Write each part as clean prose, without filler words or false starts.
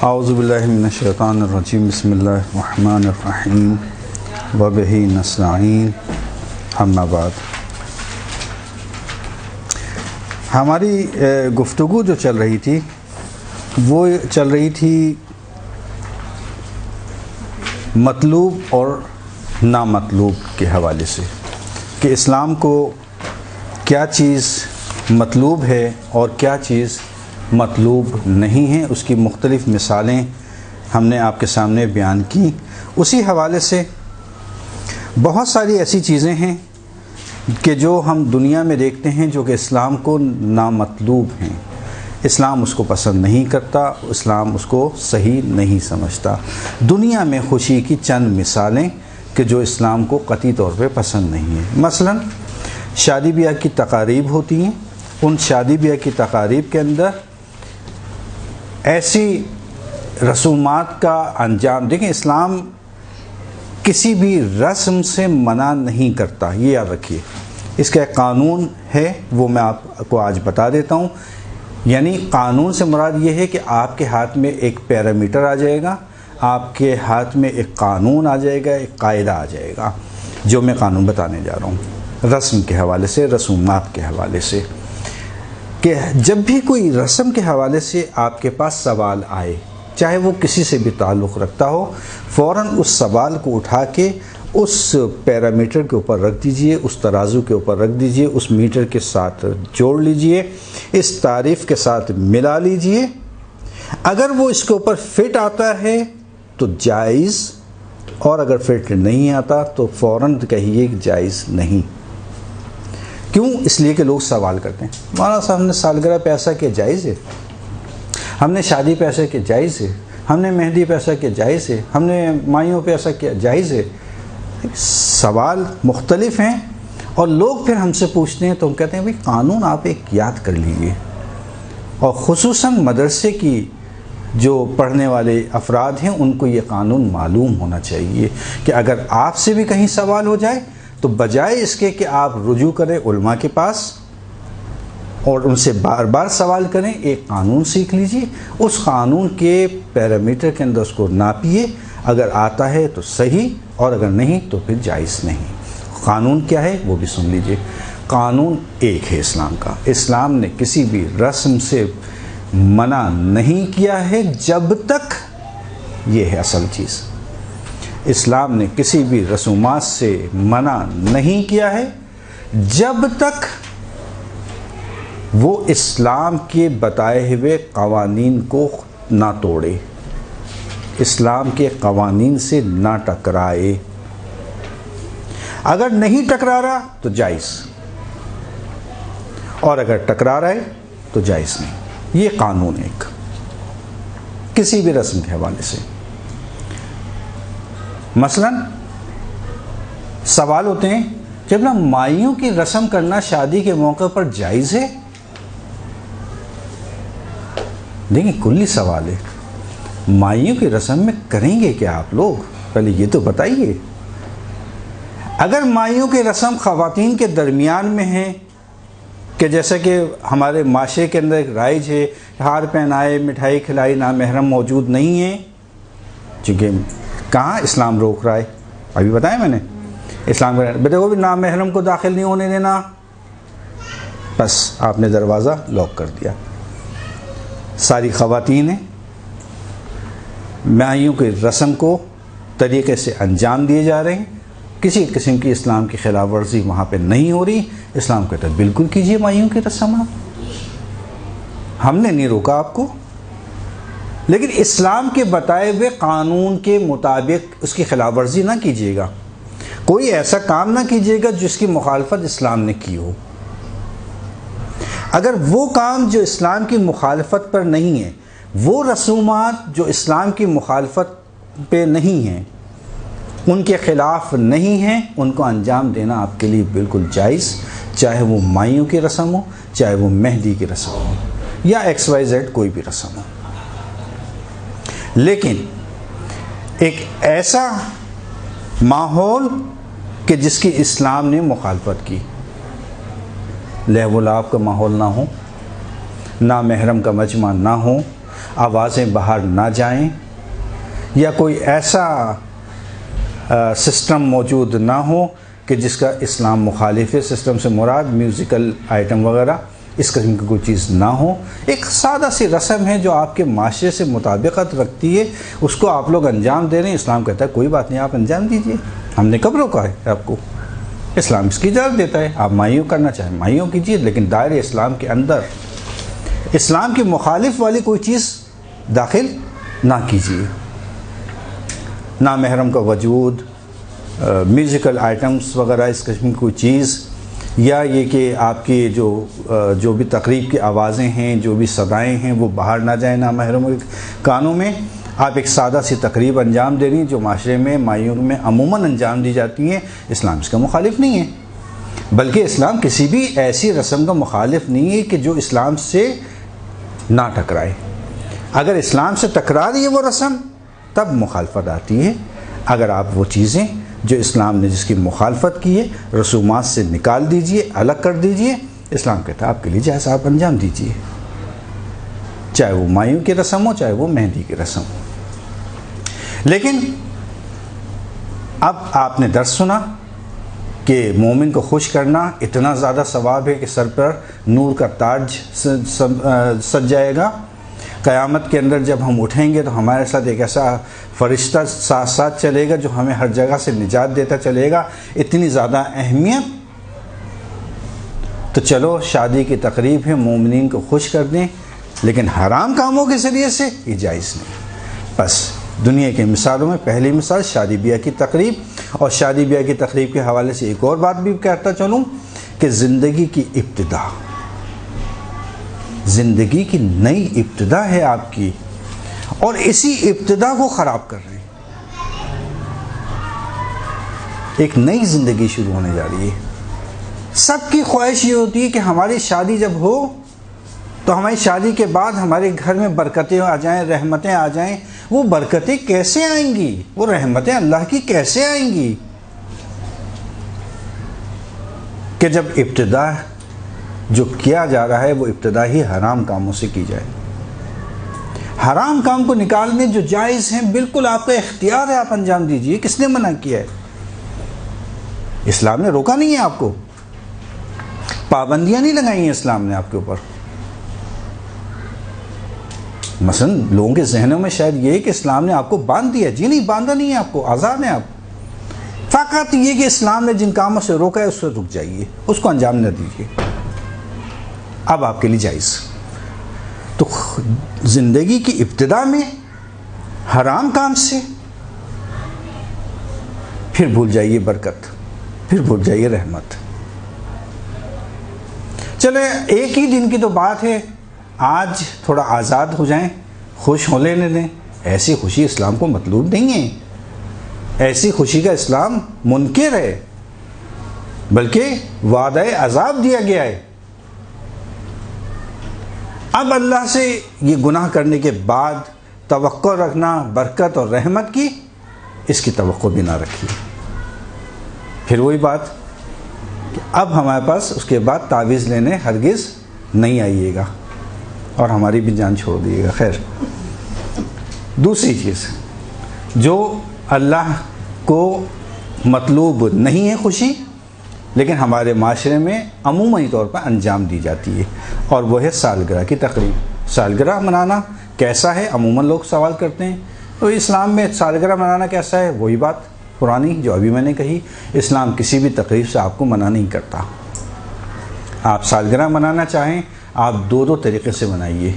اعوذ باللہ من الشیطان الرجیم بسم اللہ الرحمن الرحیم وبہ نستعین اما بعد۔ ہماری گفتگو جو چل رہی تھی وہ چل رہی تھی مطلوب اور نامطلوب کے حوالے سے کہ اسلام کو کیا چیز مطلوب ہے اور کیا چیز مطلوب نہیں ہے، اس کی مختلف مثالیں ہم نے آپ کے سامنے بیان کی۔ اسی حوالے سے بہت ساری ایسی چیزیں ہیں کہ جو ہم دنیا میں دیکھتے ہیں جو کہ اسلام کو نامطلوب ہیں، اسلام اس کو پسند نہیں کرتا، اسلام اس کو صحیح نہیں سمجھتا۔ دنیا میں خوشی کی چند مثالیں کہ جو اسلام کو قطعی طور پہ پسند نہیں ہیں، مثلا شادی بیاہ کی تقاریب ہوتی ہیں، ان شادی بیاہ کی تقاریب کے اندر ایسی رسومات کا انجام، دیکھیں اسلام کسی بھی رسم سے منع نہیں کرتا، یہ یاد رکھیے۔ اس کا ایک قانون ہے، وہ میں آپ کو آج بتا دیتا ہوں۔ یعنی قانون سے مراد یہ ہے کہ آپ کے ہاتھ میں ایک پیرامیٹر آ جائے گا، آپ کے ہاتھ میں ایک قانون آ جائے گا، ایک قاعدہ آ جائے گا، جو میں قانون بتانے جا رہا ہوں رسم کے حوالے سے، رسومات کے حوالے سے، کہ جب بھی کوئی رسم کے حوالے سے آپ کے پاس سوال آئے، چاہے وہ کسی سے بھی تعلق رکھتا ہو، فوراً اس سوال کو اٹھا کے اس پیرامیٹر کے اوپر رکھ دیجئے، اس ترازو کے اوپر رکھ دیجئے، اس میٹر کے ساتھ جوڑ لیجئے، اس تعریف کے ساتھ ملا لیجئے۔ اگر وہ اس کے اوپر فٹ آتا ہے تو جائز، اور اگر فٹ نہیں آتا تو فوراً کہیے کہ جائز نہیں۔ کیوں؟ اس لیے کہ لوگ سوال کرتے ہیں، مولانا صاحب ہم نے سالگرہ پہ ایسا کیا جائز ہے، ہم نے شادی پہ ایسا کیا جائز ہے، ہم نے مہندی پہ ایسا کیا جائز ہے، ہم نے مائیوں پہ ایسا کیا جائز ہے۔ سوال مختلف ہیں اور لوگ پھر ہم سے پوچھتے ہیں تو ہم کہتے ہیں بھئی قانون آپ ایک یاد کر لیجئے، اور خصوصاً مدرسے کی جو پڑھنے والے افراد ہیں ان کو یہ قانون معلوم ہونا چاہیے کہ اگر آپ سے بھی کہیں سوال ہو جائے تو بجائے اس کے کہ آپ رجوع کریں علماء کے پاس اور ان سے بار بار سوال کریں، ایک قانون سیکھ لیجئے، اس قانون کے پیرامیٹر کے اندر اس کو ناپیے، اگر آتا ہے تو صحیح اور اگر نہیں تو پھر جائز نہیں۔ قانون کیا ہے وہ بھی سن لیجئے۔ قانون ایک ہے اسلام کا، اسلام نے کسی بھی رسم سے منع نہیں کیا ہے جب تک، یہ ہے اصل چیز، اسلام نے کسی بھی رسومات سے منع نہیں کیا ہے جب تک وہ اسلام کے بتائے ہوئے قوانین کو نہ توڑے، اسلام کے قوانین سے نہ ٹکرائے۔ اگر نہیں ٹکرا رہا تو جائز، اور اگر ٹکرا رہا ہے تو جائز نہیں۔ یہ قانون ایک کسی بھی رسم کے حوالے سے۔ مثلا سوال ہوتے ہیں جب نا مائیوں کی رسم کرنا شادی کے موقع پر جائز ہے، دیکھیں کلی سوال ہے، مائیوں کی رسم میں کریں گے کیا آپ لوگ، پہلے یہ تو بتائیے۔ اگر مائیوں کی رسم خواتین کے درمیان میں ہیں کہ جیسا کہ ہمارے معاشرے کے اندر ایک رائج ہے، ہار پہنائے، مٹھائی کھلائی، نامحرم موجود نہیں ہیں، چونکہ کہاں اسلام روک رہا ہے، ابھی بتایا میں نے، اسلام بیٹے وہ بھی نامحرم کو داخل نہیں ہونے دینا، بس آپ نے دروازہ لاک کر دیا۔ ساری خواتین ہیں، مائیوں کی رسم کو طریقے سے انجام دیے جا رہے ہیں، کسی قسم کی اسلام کی خلاف ورزی وہاں پہ نہیں ہو رہی، اسلام کہتا ہے بالکل کیجئے مائیوں کی رسم، ہم نے نہیں روکا آپ کو، لیکن اسلام کے بتائے ہوئے قانون کے مطابق اس کی خلاف ورزی نہ کیجیے گا، کوئی ایسا کام نہ کیجیے گا جس کی مخالفت اسلام نے کی ہو۔ اگر وہ کام جو اسلام کی مخالفت پر نہیں ہے، وہ رسومات جو اسلام کی مخالفت پہ نہیں ہیں، ان کے خلاف نہیں ہیں، ان کو انجام دینا آپ کے لیے بالکل جائز، چاہے وہ مائیوں کی رسم ہو، چاہے وہ مہندی کی رسم ہو، یا ایکس وائی زیڈ کوئی بھی رسم ہو۔ لیکن ایک ایسا ماحول کہ جس کی اسلام نے مخالفت کی، لہو و لعب کا ماحول نہ ہو، نامحرم کا مجمع نہ ہو، آوازیں باہر نہ جائیں، یا کوئی ایسا سسٹم موجود نہ ہو کہ جس کا اسلام مخالف ہے۔ سسٹم سے مراد میوزیکل آئٹم وغیرہ اس قسم کی کوئی چیز نہ ہو۔ ایک سادہ سی رسم ہے جو آپ کے معاشرے سے مطابقت رکھتی ہے، اس کو آپ لوگ انجام دے رہے ہیں، اسلام کہتا ہے کوئی بات نہیں، آپ انجام دیجئے، ہم نے کب روکا ہے آپ کو؟ اسلام اس کی اجازت دیتا ہے، آپ مائیوں کرنا چاہیں مائیوں کیجیے، لیکن دائرۂ اسلام کے اندر اسلام کی مخالف والی کوئی چیز داخل نہ کیجیے۔ نامحرم کا وجود، میوزیکل آئٹمس وغیرہ اس قسم کی کوئی چیز، یا یہ کہ آپ کی جو بھی تقریب کی آوازیں ہیں، جو بھی صدائیں ہیں وہ باہر نہ جائیں نامحرم کے کانوں میں۔ آپ ایک سادہ سی تقریب انجام دے رہی ہیں جو معاشرے میں مائیوں میں عموماً انجام دی جاتی ہیں، اسلام اس کا مخالف نہیں ہے، بلکہ اسلام کسی بھی ایسی رسم کا مخالف نہیں ہے کہ جو اسلام سے نہ ٹکرائے۔ اگر اسلام سے ٹکرا رہی ہے وہ رسم تب مخالفت آتی ہے۔ اگر آپ وہ چیزیں جو اسلام نے جس کی مخالفت کی ہے رسومات سے نکال دیجئے، الگ کر دیجئے، اسلام کہتا ہے آپ کے لیے جائز، آپ انجام دیجئے، چاہے وہ مائیوں کی رسم ہو، چاہے وہ مہندی کی رسم ہو۔ لیکن اب آپ نے درس سنا کہ مومن کو خوش کرنا اتنا زیادہ ثواب ہے کہ سر پر نور کا تاج سج جائے گا۔ قیامت کے اندر جب ہم اٹھیں گے تو ہمارے ساتھ ایک ایسا فرشتہ ساتھ ساتھ چلے گا جو ہمیں ہر جگہ سے نجات دیتا چلے گا، اتنی زیادہ اہمیت۔ تو چلو شادی کی تقریب ہے، مومنین کو خوش کر دیں، لیکن حرام کاموں کے ذریعے سے یہ جائز نہیں۔ بس دنیا کی مثالوں میں پہلی مثال شادی بیاہ کی تقریب، اور شادی بیاہ کی تقریب کے حوالے سے ایک اور بات بھی کہتا چلوں کہ زندگی کی ابتدا، زندگی کی نئی ابتدا ہے آپ کی، اور اسی ابتدا کو خراب کر رہے ہیں۔ ایک نئی زندگی شروع ہونے جا رہی ہے۔ سب کی خواہش یہ ہوتی ہے کہ ہماری شادی جب ہو تو ہماری شادی کے بعد ہمارے گھر میں برکتیں آ جائیں، رحمتیں آ جائیں۔ وہ برکتیں کیسے آئیں گی؟ وہ رحمتیں اللہ کی کیسے آئیں گی کہ جب ابتدا جو کیا جا رہا ہے وہ ابتدا ہی حرام کاموں سے کی جائے۔ حرام کام کو نکالنے جو جائز ہیں بالکل آپ کا اختیار ہے، آپ انجام دیجئے، کس نے منع کیا ہے؟ اسلام نے روکا نہیں ہے آپ کو، پابندیاں نہیں لگائی ہیں اسلام نے آپ کے اوپر۔ مثلا لوگوں کے ذہنوں میں شاید یہ ہے کہ اسلام نے آپ کو باندھ دیا، جی نہیں، باندھا نہیں ہے آپ کو، آزاد ہیں آپ۔ فقط یہ کہ اسلام نے جن کاموں سے روکا ہے اس سے رک جائیے، اس کو انجام نہ دیجیے، اب آپ کے لیے جائز۔ تو زندگی کی ابتدا میں حرام کام سے، پھر بھول جائیے برکت، پھر بھول جائیے رحمت۔ چلے ایک ہی دن کی تو بات ہے، آج تھوڑا آزاد ہو جائیں، خوش ہو لینے دیں۔ ایسی خوشی اسلام کو مطلوب نہیں ہے، ایسی خوشی کا اسلام منکر ہے، بلکہ وعدہ عذاب دیا گیا ہے۔ اب اللہ سے یہ گناہ کرنے کے بعد توقع رکھنا برکت اور رحمت کی، اس کی توقع بھی نہ رکھیے۔ پھر وہی بات کہ اب ہمارے پاس اس کے بعد تعویذ لینے ہرگز نہیں آئیے گا اور ہماری بھی جان چھوڑ دیے گا۔ خیر، دوسری چیز جو اللہ کو مطلوب نہیں ہے خوشی، لیکن ہمارے معاشرے میں عموماً طور پر انجام دی جاتی ہے، اور وہ ہے سالگرہ کی تقریب۔ سالگرہ منانا کیسا ہے؟ عموماً لوگ سوال کرتے ہیں، تو اسلام میں سالگرہ منانا کیسا ہے؟ وہی بات پرانی جو ابھی میں نے کہی، اسلام کسی بھی تقریب سے آپ کو منع نہیں کرتا۔ آپ سالگرہ منانا چاہیں آپ دو طریقے سے منائیے،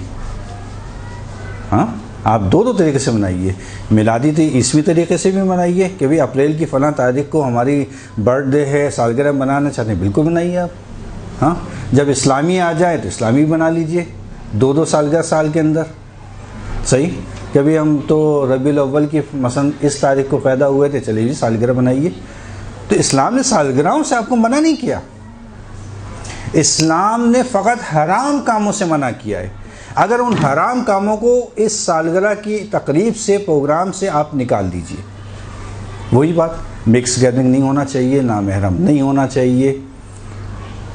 ہاں آپ دو طریقے سے منائیے۔ میلادی عیسوی طریقے سے بھی منائیے کہ بھئی اپریل کی فلاں تاریخ کو ہماری برتھ ڈے ہے، سالگرہ منانا چاہتے ہیں بالکل منائیے آپ۔ ہاں جب اسلامی آ جائے تو اسلامی بنا لیجئے، دو سالگرہ سال کے اندر، صحیح۔ کبھی ہم تو ربیع الاول کی مثلا اس تاریخ کو پیدا ہوئے تھے، چلیے جی سالگرہ منائیے۔ تو اسلام نے سالگرہوں سے آپ کو منع نہیں کیا، اسلام نے فقط حرام کاموں سے منع کیا ہے۔ اگر ان حرام کاموں کو اس سالگرہ کی تقریب سے، پروگرام سے آپ نکال دیجئے، وہی بات، مکس گیدرنگ نہیں ہونا چاہیے، نامحرم نہیں ہونا چاہیے،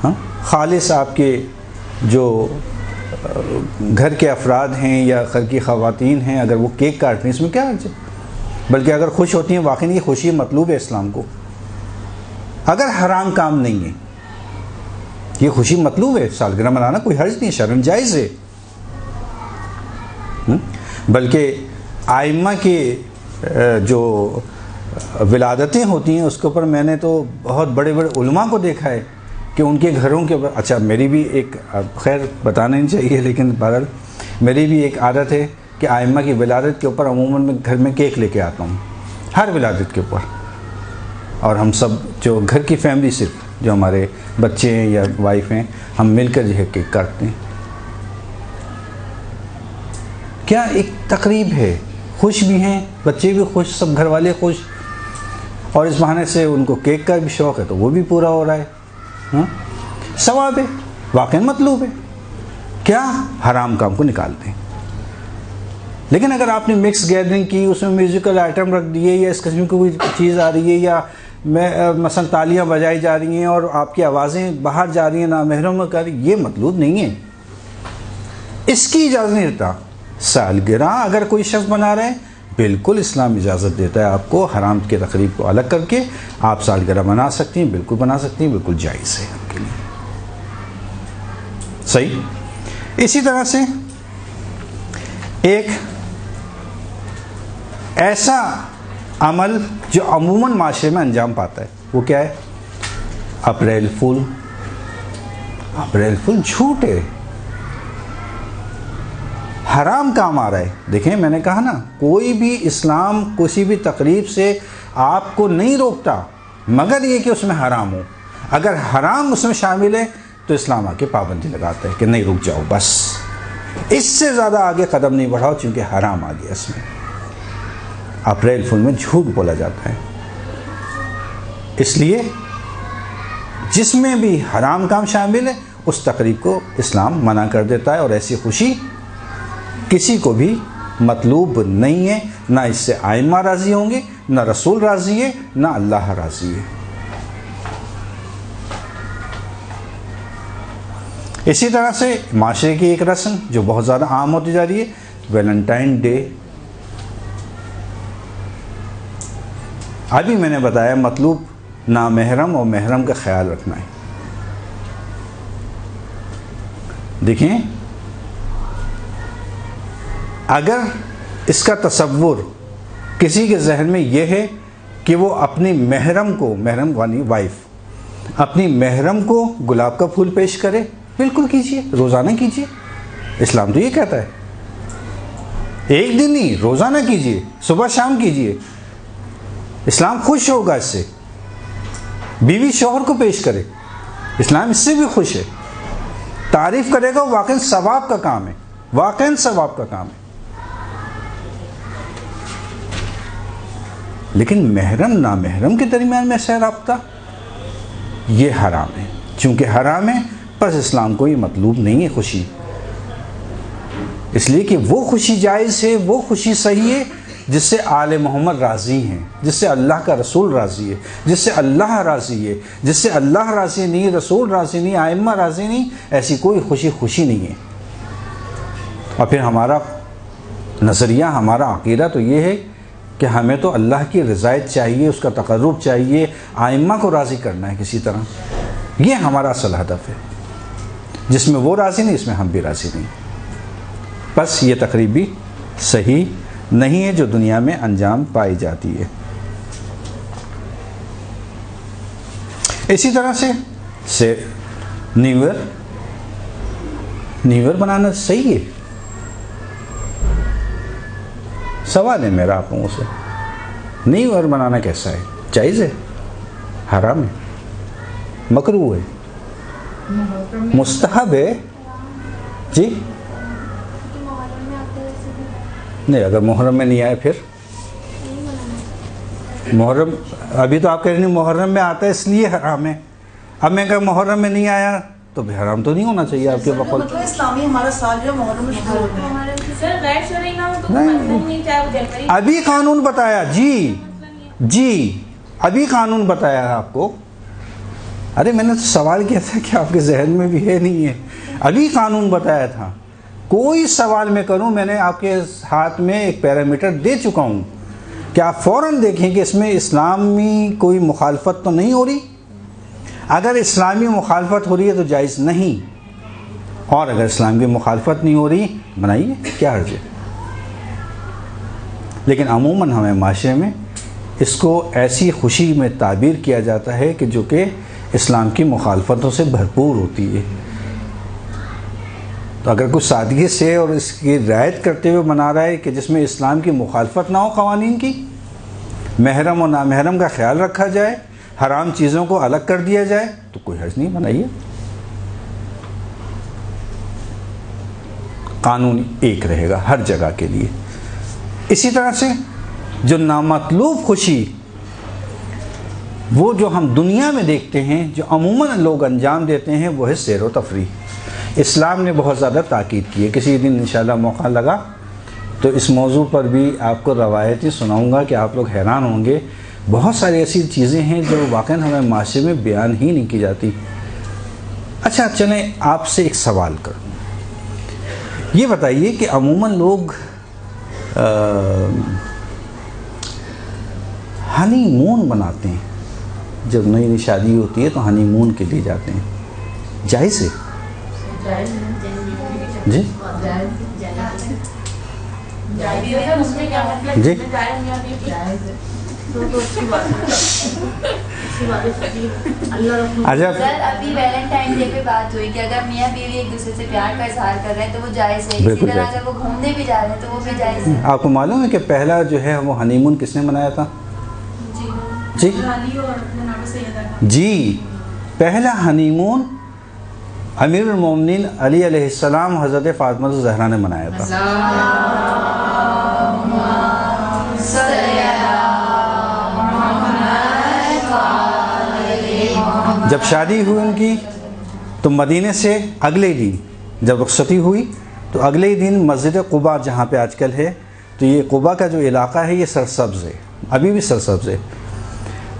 ہاں خالص آپ کے جو گھر کے افراد ہیں یا گھر کی خواتین ہیں، اگر وہ کیک کاٹ رہی ہیں، اس میں کیا حرج ہے؟ بلکہ اگر خوش ہوتی ہیں، واقعی یہ خوشی مطلوب ہے اسلام کو، اگر حرام کام نہیں ہے، یہ خوشی مطلوب ہے، سالگرہ منانا کوئی حرج نہیں، شرعاً جائز ہے۔ بلکہ آئمہ کے جو ولادتیں ہوتی ہیں اس کے اوپر میں نے تو بہت بڑے بڑے علماء کو دیکھا ہے کہ ان کے گھروں کے اوپر، اچھا میری بھی ایک، خیر بتانا نہیں چاہیے لیکن بہرحال میری بھی ایک عادت ہے کہ آئمہ کی ولادت کے اوپر عموماً میں گھر میں کیک لے کے آتا ہوں، ہر ولادت کے اوپر، اور ہم سب جو گھر کی فیملی، صرف جو ہمارے بچے ہیں یا وائف ہیں، ہم مل کر جو ہے کیک کاٹتے ہیں۔ کیا ایک تقریب ہے، خوش بھی ہیں، بچے بھی خوش، سب گھر والے خوش، اور اس بہانے سے ان کو کیک کا بھی شوق ہے تو وہ بھی پورا ہو رہا ہے، ثواب ہے، واقعی مطلوب ہے، کیا حرام کام کو نکالتے ہیں۔ لیکن اگر آپ نے مکس گیدرنگ کی، اس میں میوزیکل آئٹم رکھ دیے، یا اس قسم کی کوئی چیز آ رہی ہے، یا مثلا تالیاں بجائی جا رہی ہیں اور آپ کی آوازیں باہر جا رہی ہیں نامحرم کر رہی، یہ مطلوب نہیں ہے، اس کی اجازت نہیں دیتا۔ سالگرہ اگر کوئی شخص بنا رہے ہیں، بالکل اسلام اجازت دیتا ہے آپ کو حرام کے تقریب کو الگ کر کے آپ سالگرہ بنا سکتی ہیں، بالکل بنا سکتی ہیں، بالکل جائز ہے آپ کے لیے، صحیح۔ اسی طرح سے ایک ایسا عمل جو عموماً معاشرے میں انجام پاتا ہے، وہ کیا ہے؟ اپریل فول۔ اپریل فول جھوٹ ہے، حرام کام آ رہا ہے۔ دیکھیں میں نے کہا نا، کوئی بھی اسلام کسی بھی تقریب سے آپ کو نہیں روکتا مگر یہ کہ اس میں حرام ہو۔ اگر حرام اس میں شامل ہے تو اسلام آ کے پابندی لگاتا ہے کہ نہیں، رک جاؤ، بس اس سے زیادہ آگے قدم نہیں بڑھاؤ، چونکہ حرام آ گیا اس میں۔ اپریل فول میں جھوٹ بولا جاتا ہے، اس لیے جس میں بھی حرام کام شامل ہے اس تقریب کو اسلام منع کر دیتا ہے، اور ایسی خوشی کسی کو بھی مطلوب نہیں ہے، نہ اس سے آئمہ راضی ہوں گے، نہ رسول راضی ہے، نہ اللہ راضی ہے۔ اسی طرح سے معاشرے کی ایک رسم جو بہت زیادہ عام ہوتی جا رہی ہے، ویلنٹائن ڈے۔ ابھی میں نے بتایا مطلوب نامحرم اور محرم کا خیال رکھنا ہے۔ دیکھیں، اگر اس کا تصور کسی کے ذہن میں یہ ہے کہ وہ اپنی محرم کو، محرم یعنی وائف، اپنی محرم کو گلاب کا پھول پیش کرے، بالکل کیجئے، روزانہ کیجئے، اسلام تو یہ کہتا ہے، ایک دن نہیں، روزانہ کیجئے، صبح شام کیجئے، اسلام خوش ہوگا اس سے۔ بیوی شوہر کو پیش کرے، اسلام اس سے بھی خوش ہے، تعریف کرے گا، واقعی ثواب کا کام ہے، واقعی ثواب کا کام ہے۔ لیکن محرم نامحرم کے درمیان میں ایسا رابطہ، یہ حرام ہے، چونکہ حرام ہے پس اسلام کو یہ مطلوب نہیں ہے خوشی، اس لیے کہ وہ خوشی جائز ہے، وہ خوشی صحیح ہے جس سے آل محمد راضی ہیں، جس سے اللہ کا رسول راضی ہے، جس سے اللہ راضی ہے، جس سے اللہ راضی نہیں، رسول راضی نہیں، آئمہ راضی نہیں، ایسی کوئی خوشی نہیں ہے۔ اور پھر ہمارا نظریہ، ہمارا عقیدہ تو یہ ہے کہ ہمیں تو اللہ کی رضایت چاہیے، اس کا تقرب چاہیے، آئمہ کو راضی کرنا ہے کسی طرح، یہ ہمارا اصل ہدف ہے۔ جس میں وہ راضی نہیں، اس میں ہم بھی راضی نہیں، بس یہ تقریب بھی صحیح نہیں ہے جو دنیا میں انجام پائی جاتی ہے۔ اسی طرح سے نیو ایئر بنانا صحیح ہے؟ سوال ہے میرا آپ لوگوں سے، نیو ایئر بنانا کیسا ہے؟ جائز ہے؟ حرام ہے؟ مکروہ ہے؟ مستحب ہے؟ جی نہیں، اگر محرم میں نہیں آئے پھر محرم، ابھی تو آپ کہہ رہے ہیں محرم میں آتا ہے اس لیے حرام ہے، اب میں کہ محرم میں نہیں آیا تو بھی حرام تو نہیں ہونا چاہیے آپ کے بقول؟ اسلامی ہمارا سال جو محرم میں شروع ہوتا ہے، ابھی قانون بتایا، جی ابھی قانون بتایا ہے آپ کو۔ ارے میں نے تو سوال کیا تھا کہ آپ کے ذہن میں بھی ہے نہیں ہے، ابھی قانون بتایا تھا کوئی سوال میں کروں، میں نے آپ کے ہاتھ میں ایک پیرامیٹر دے چکا ہوں کہ آپ فوراً دیکھیں کہ اس میں اسلامی کوئی مخالفت تو نہیں ہو رہی. اگر اسلامی مخالفت ہو رہی ہے تو جائز نہیں، اور اگر اسلام کی مخالفت نہیں ہو رہی بنائیے، کیا حرج ہے. لیکن عموماً ہمیں معاشرے میں اس کو ایسی خوشی میں تعبیر کیا جاتا ہے کہ جو کہ اسلام کی مخالفتوں سے بھرپور ہوتی ہے. تو اگر کچھ سادگی سے اور اس کی رعایت کرتے ہوئے بنا رہا ہے کہ جس میں اسلام کی مخالفت نہ ہو، قوانین کی، محرم و نامحرم کا خیال رکھا جائے، حرام چیزوں کو الگ کر دیا جائے، تو کوئی حرج نہیں، بنائیے. قانون ایک رہے گا ہر جگہ کے لیے. اسی طرح سے جو نامطلوب خوشی، وہ جو ہم دنیا میں دیکھتے ہیں، جو عموماً لوگ انجام دیتے ہیں، وہ ہے سیر و تفریح. اسلام نے بہت زیادہ تاکید کی ہے. کسی دن انشاءاللہ موقع لگا تو اس موضوع پر بھی آپ کو روایتیں سناؤں گا کہ آپ لوگ حیران ہوں گے. بہت ساری ایسی چیزیں ہیں جو واقعاً ہمیں معاشرے میں بیان ہی نہیں کی جاتی. اچھا چلیں آپ سے ایک سوال کروں. یہ بتائیے کہ عموماً لوگ ہنی مون مناتے ہیں، جب نئی نئی شادی ہوتی ہے تو ہنی مون کے لیے جاتے ہیں، جائز ہے؟ جی جی سر ابھی ویلنٹائن ڈے پہ بات ہوئی کہ اگر میاں بیوی ایک دوسرے سے پیار کا اظہار کر رہے ہیں تو وہ جائز ہے. اسی طرح اگر وہ گھومنے بھی جا رہے ہیں تو وہ بھی جائز ہے. آپ کو معلوم ہے کہ پہلا جو ہے وہ ہنی مون کس نے منایا تھا؟ جی جی پہلا ہنی مون امیر المومنین علی علیہ السلام حضرت فاطمہ الزہرا نے منایا تھا. جب شادی ہوئی ان کی تو مدینے سے اگلے دن جب رخصتی ہوئی تو اگلے دن مسجد قباء جہاں پہ آج کل ہے، تو یہ قباء کا جو علاقہ ہے یہ سرسبز ہے، ابھی بھی سرسبز ہے.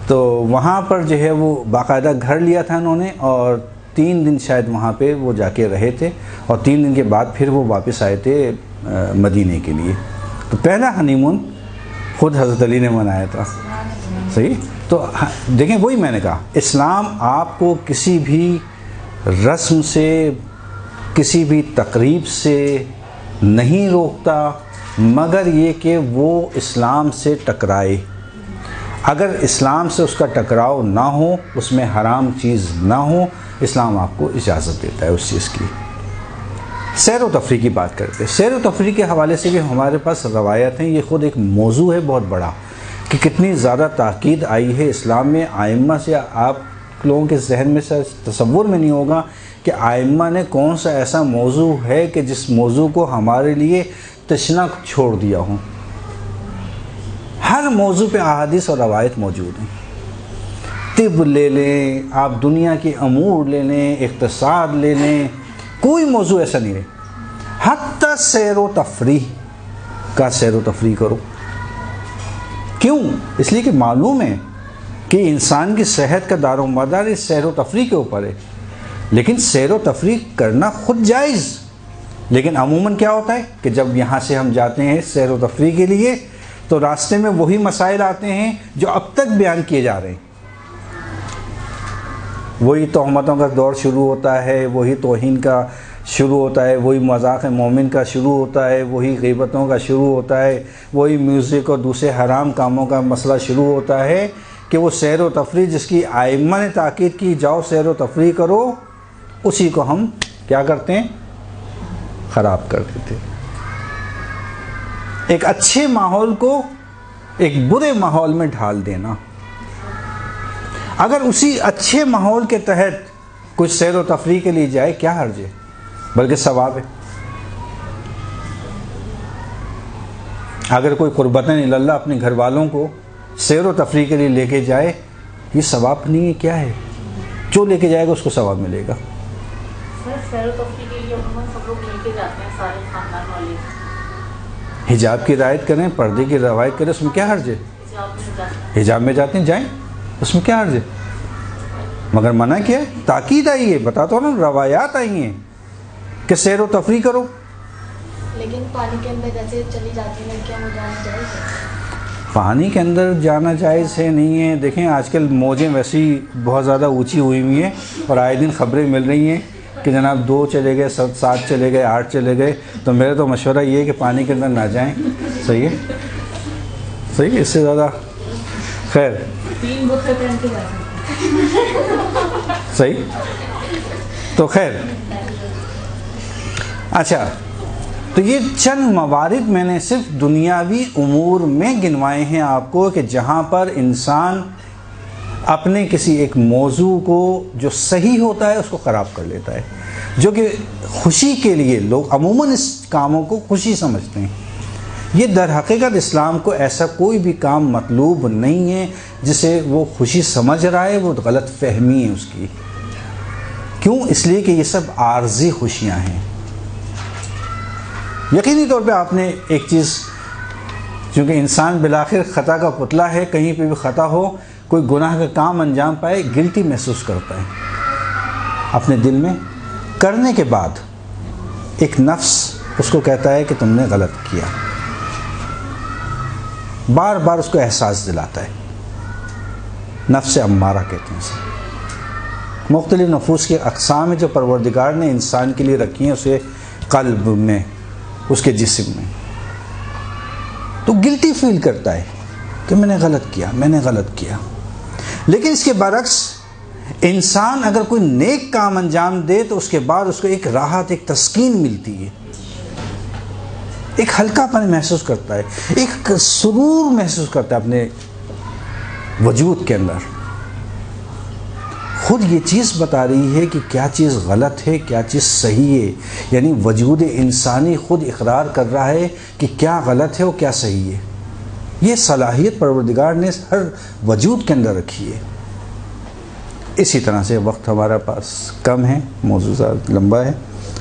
تو وہاں پر جو ہے وہ باقاعدہ گھر لیا تھا انہوں نے، اور 3 دن شاید وہاں پہ وہ جا کے رہے تھے، اور 3 دن کے بعد پھر وہ واپس آئے تھے مدینے کے لیے. تو پہلا ہنی مون خود حضرت علی نے منایا تھا. صحیح. تو دیکھیں وہی میں نے کہا، اسلام آپ کو کسی بھی رسم سے، کسی بھی تقریب سے نہیں روکتا، مگر یہ کہ وہ اسلام سے ٹکرائے. اگر اسلام سے اس کا ٹکراؤ نہ ہو، اس میں حرام چیز نہ ہو، اسلام آپ کو اجازت دیتا ہے اس چیز کی. سیر و تفریح کی بات کرتے ہیں. سیر و تفریح کے حوالے سے بھی ہمارے پاس روایت ہیں. یہ خود ایک موضوع ہے بہت بڑا کہ کتنی زیادہ تاکید آئی ہے اسلام میں. آئمہ سے آپ لوگوں کے ذہن میں سے تصور میں نہیں ہوگا کہ آئمہ نے کون سا ایسا موضوع ہے کہ جس موضوع کو ہمارے لیے تشنہ چھوڑ دیا ہوں. ہر موضوع پہ احادیث اور روایت موجود ہیں. طب لے لیں، آپ دنیا کے امور لے لیں، اقتصاد لے لیں، کوئی موضوع ایسا نہیں ہے. حتی سیر و تفریح کا سیر و تفریح کرو. کیوں؟ اس لیے کہ معلوم ہے کہ انسان کی صحت کا دار و مدار اس سیر و تفریح کے اوپر ہے. لیکن سیر و تفریح کرنا خود جائز، لیکن عموماً کیا ہوتا ہے کہ جب یہاں سے ہم جاتے ہیں سیر و تفریح کے لیے تو راستے میں وہی مسائل آتے ہیں جو اب تک بیان کیے جا رہے ہیں. وہی تہمتوں کا دور شروع ہوتا ہے، وہی توہین کا شروع ہوتا ہے، وہی مذاق مومن کا شروع ہوتا ہے، وہی غیبتوں کا شروع ہوتا ہے، وہی میوزک اور دوسرے حرام کاموں کا مسئلہ شروع ہوتا ہے کہ وہ سیر و تفریح جس کی آئمہ نے تاکید کی جاؤ سیر و تفریح کرو، اسی کو ہم کیا کرتے ہیں؟ خراب کر دیتے. ایک اچھے ماحول کو ایک برے ماحول میں ڈھال دینا. اگر اسی اچھے ماحول کے تحت کچھ سیر و تفریح کے لیے جائے کیا حرج ہے؟ بلکہ ثواب ہے. اگر کوئی قربتاً اللہ اپنے گھر والوں کو سیر و تفریح کے لیے لے کے جائے، یہ ثواب نہیں ہے، کیا ہے؟ جو لے کے جائے گا اس کو ثواب ملے گا. سیر و تفریح کے لیے عموماً سب لوگ لے کے جاتے ہیں، سارے خاندان والے. حجاب کی رعایت کریں، پردے کی روایت کریں، اس میں کیا حرج ہے؟ حجاب میں جاتے ہیں جائیں، اس میں کیا حرج ہے؟ مگر منع کیا ہے، تاکید آئی ہے. بتاتا ہوں نا، روایات آئی ہیں کہ سیر و تفریح کرو. لیکن پانی کے اندر جیسے چلی جاتی ہیں لڑکیاں، وہ جانا جائز ہے؟ پانی کے اندر جانا جائز ہے نہیں ہے. دیکھیں آج کل موجیں ویسی بہت زیادہ اونچی ہوئی ہوئی ہیں اور آئے دن خبریں مل رہی ہیں کہ جناب 2 چلے گئے، 7 چلے گئے، 8 چلے گئے. تو میرا تو مشورہ یہ ہے کہ پانی کے اندر نہ جائیں. صحیح ہے، صحیح ہے، اس سے زیادہ خیر 3 بکے پہن کے جا سکتے. صحیح. تو خیر اچھا، تو یہ چند موارد میں نے صرف دنیاوی امور میں گنوائے ہیں آپ کو کہ جہاں پر انسان اپنے کسی ایک موضوع کو جو صحیح ہوتا ہے اس کو خراب کر لیتا ہے، جو کہ خوشی کے لیے لوگ عموماً اس کاموں کو خوشی سمجھتے ہیں. یہ در حقیقت اسلام کو ایسا کوئی بھی کام مطلوب نہیں ہے جسے وہ خوشی سمجھ رہا ہے، وہ غلط فہمی ہے اس کی. کیوں؟ اس لیے کہ یہ سب عارضی خوشیاں ہیں. یقینی طور پہ آپ نے ایک چیز، چونکہ انسان بالآخر خطا کا پتلا ہے، کہیں پہ بھی خطا ہو، کوئی گناہ کا کام انجام پائے، گلٹی محسوس کرتا ہے اپنے دل میں. کرنے کے بعد ایک نفس اس کو کہتا ہے کہ تم نے غلط کیا، بار بار اس کو احساس دلاتا ہے. نفس امارہ کہتے ہیں اسے. مختلف نفوس کی اقسام ہیں جو پروردگار نے انسان کے لیے رکھی ہیں، اسے قلب میں، اس کے جسم میں. تو گلٹی فیل کرتا ہے کہ میں نے غلط کیا، میں نے غلط کیا. لیکن اس کے برعکس انسان اگر کوئی نیک کام انجام دے تو اس کے بعد اس کو ایک راحت، ایک تسکین ملتی ہے، ایک ہلکا پن محسوس کرتا ہے، ایک سرور محسوس کرتا ہے اپنے وجود کے اندر. خود یہ چیز بتا رہی ہے کہ کیا چیز غلط ہے، کیا چیز صحیح ہے. یعنی وجود انسانی خود اقرار کر رہا ہے کہ کیا غلط ہے اور کیا صحیح ہے. یہ صلاحیت پروردگار نے ہر وجود کے اندر رکھی ہے. اسی طرح سے وقت ہمارا پاس کم ہے، موضوع لمبا ہے.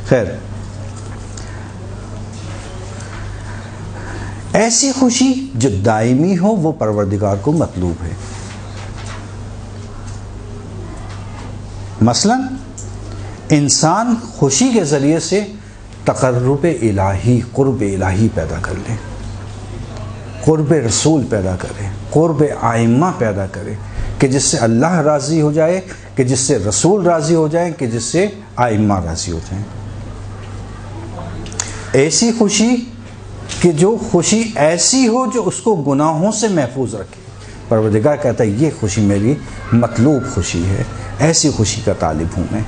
خیر، ایسی خوشی جو دائمی ہو وہ پروردگار کو مطلوب ہے. مثلا انسان خوشی کے ذریعے سے تقرب الہی، قرب الہی پیدا کر لے، قرب رسول پیدا کرے، قرب ائمہ پیدا کرے کہ جس سے اللہ راضی ہو جائے، کہ جس سے رسول راضی ہو جائیں، کہ جس سے ائمہ راضی ہو جائیں. ایسی خوشی کہ جو خوشی ایسی ہو جو اس کو گناہوں سے محفوظ رکھے. پروردگار کہتا ہے یہ خوشی میری مطلوب خوشی ہے، ایسی خوشی کا طالب ہوں میں.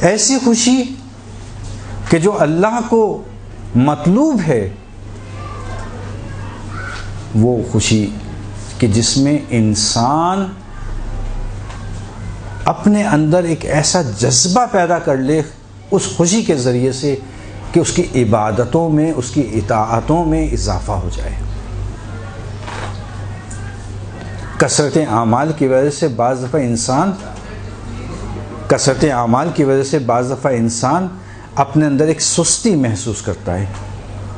ایسی خوشی کہ جو اللہ کو مطلوب ہے، وہ خوشی کہ جس میں انسان اپنے اندر ایک ایسا جذبہ پیدا کر لے اس خوشی کے ذریعے سے کہ اس کی عبادتوں میں، اس کی اطاعتوں میں اضافہ ہو جائے. کثرت اعمال کی وجہ سے بعض دفعہ انسان اپنے اندر ایک سستی محسوس کرتا ہے.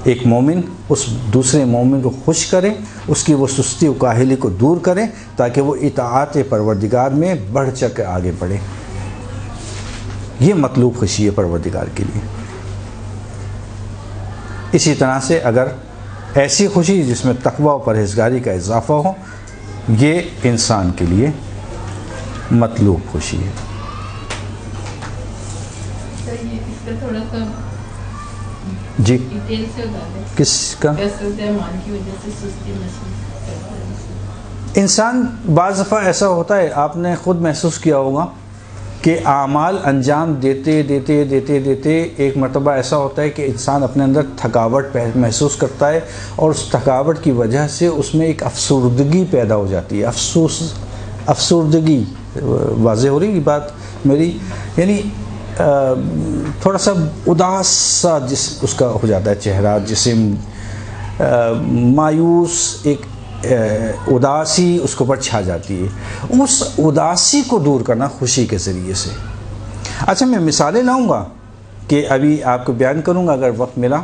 ایک مومن اس دوسرے مومن کو خوش کرے، اس کی وہ سستی و کاہلی کو دور کرے تاکہ وہ اطاعت پروردگار میں بڑھ چڑھ کے آگے بڑھے. یہ مطلوب خوشی ہے پروردگار کے لیے. اسی طرح سے اگر ایسی خوشی جس میں تقوی و پرہیزگاری کا اضافہ ہو، یہ انسان کے لیے مطلوب خوشی ہے. اس کا تھوڑا سا جی ڈیٹیل سے بتا دیں. کس کا؟ کثرت اعمال کی وجہ سے سستی محسوس کرتا ہے انسان. بعض دفعہ ایسا ہوتا ہے، آپ نے خود محسوس کیا ہوگا کہ اعمال انجام دیتے دیتے دیتے دیتے ایک مرتبہ ایسا ہوتا ہے کہ انسان اپنے اندر تھکاوٹ محسوس کرتا ہے، اور اس تھکاوٹ کی وجہ سے اس میں ایک افسردگی پیدا ہو جاتی ہے. افسردگی واضح ہو رہی بات میری؟ یعنی تھوڑا سا اداس سا اس کا ہو جاتا ہے چہرہ، جسم مایوس، ایک اداسی اس کے اوپر چھا جاتی ہے. اس اداسی کو دور کرنا خوشی کے ذریعے سے. اچھا، میں مثالیں لاؤں گا کہ ابھی آپ کو بیان کروں گا اگر وقت ملا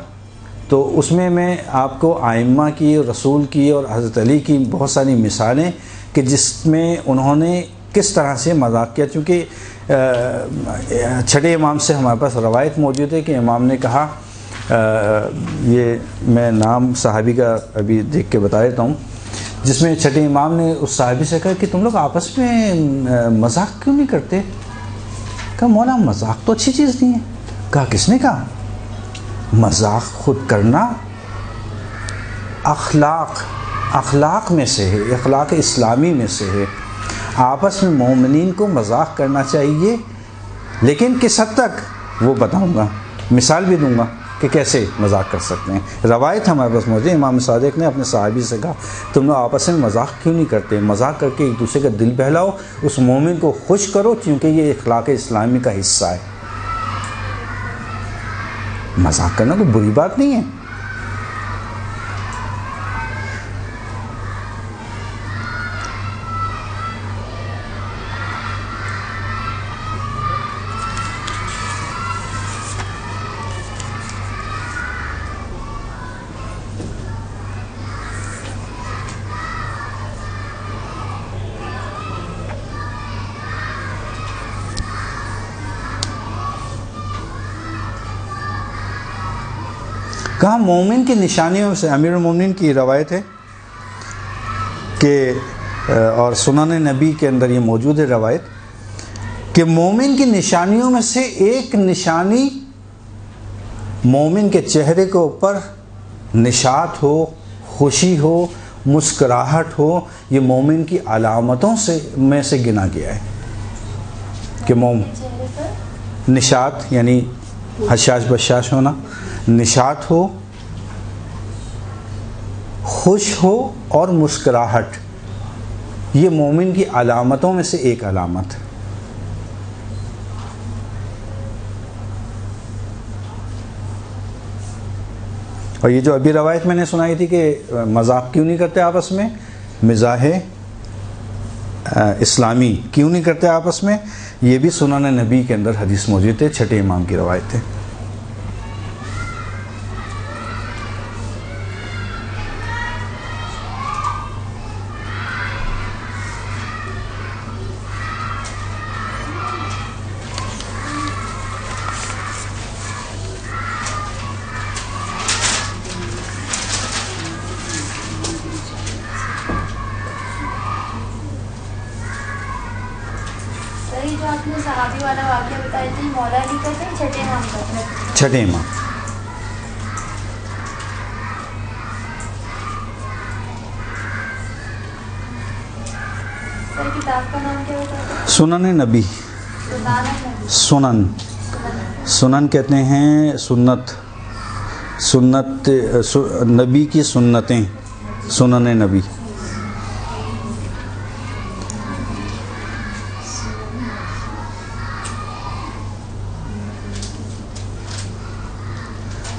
تو. اس میں آپ کو ائمہ کی، رسول کی اور حضرت علی کی بہت ساری مثالیں کہ جس میں انہوں نے کس طرح سے مذاق کیا، چونکہ چھٹے امام سے ہمارے پاس روایت موجود ہے کہ امام نے کہا، یہ میں نام صحابی کا ابھی دیکھ کے بتا دیتا ہوں، جس میں چھٹے امام نے اس صحابی سے کہا کہ تم لوگ آپس میں مذاق کیوں نہیں کرتے؟ کہا مولا مذاق تو اچھی چیز نہیں ہے۔ کہا کس نے کہا؟ مذاق خود کرنا اخلاق میں سے ہے، اخلاق اسلامی میں سے ہے۔ آپس میں مومنین کو مذاق کرنا چاہیے، لیکن کس حد تک وہ بتاؤں گا، مثال بھی دوں گا کہ کیسے مذاق کر سکتے ہیں۔ روایت ہمارے پاس موجود ہے، امام صادق نے اپنے صحابی سے کہا تم لوگ آپس میں مذاق کیوں نہیں کرتے؟ مذاق کر کے ایک دوسرے کا دل بہلاؤ، اس مومن کو خوش کرو، کیونکہ یہ اخلاق اسلامی کا حصہ ہے۔ مذاق کرنا کوئی بری بات نہیں ہے۔ کہاں مومن کی نشانیوں سے امیر المومنین کی روایت ہے کہ اور سنن نبی کے اندر یہ موجود ہے روایت کہ مومن کی نشانیوں میں سے ایک نشانی مومن کے چہرے کے اوپر نشاط ہو، خوشی ہو، مسکراہٹ ہو، یہ مومن کی علامتوں میں سے گنا گیا ہے کہ نشاط یعنی حشاش بشاش ہونا، نشاط ہو، خوش ہو اور مسکراہٹ، یہ مومن کی علامتوں میں سے ایک علامت ہے۔ اور یہ جو ابھی روایت میں نے سنائی تھی کہ مذاق کیوں نہیں کرتے آپس میں، مزاح اسلامی کیوں نہیں کرتے آپس میں، یہ بھی سنن نبی کے اندر حدیث موجود ہے، چھٹے امام کی روایت ہے۔ جو آپ نے صحابی والا واقعہ بتایا تھا، مولا علی کا تھا چھٹے امام کا تھا؟ چھٹے امام۔ سر کتاب کا نام کیا بتایا؟ سنن نبی۔ سنن کہتے ہیں سنت نبی کی سنتیں، سنن نبی۔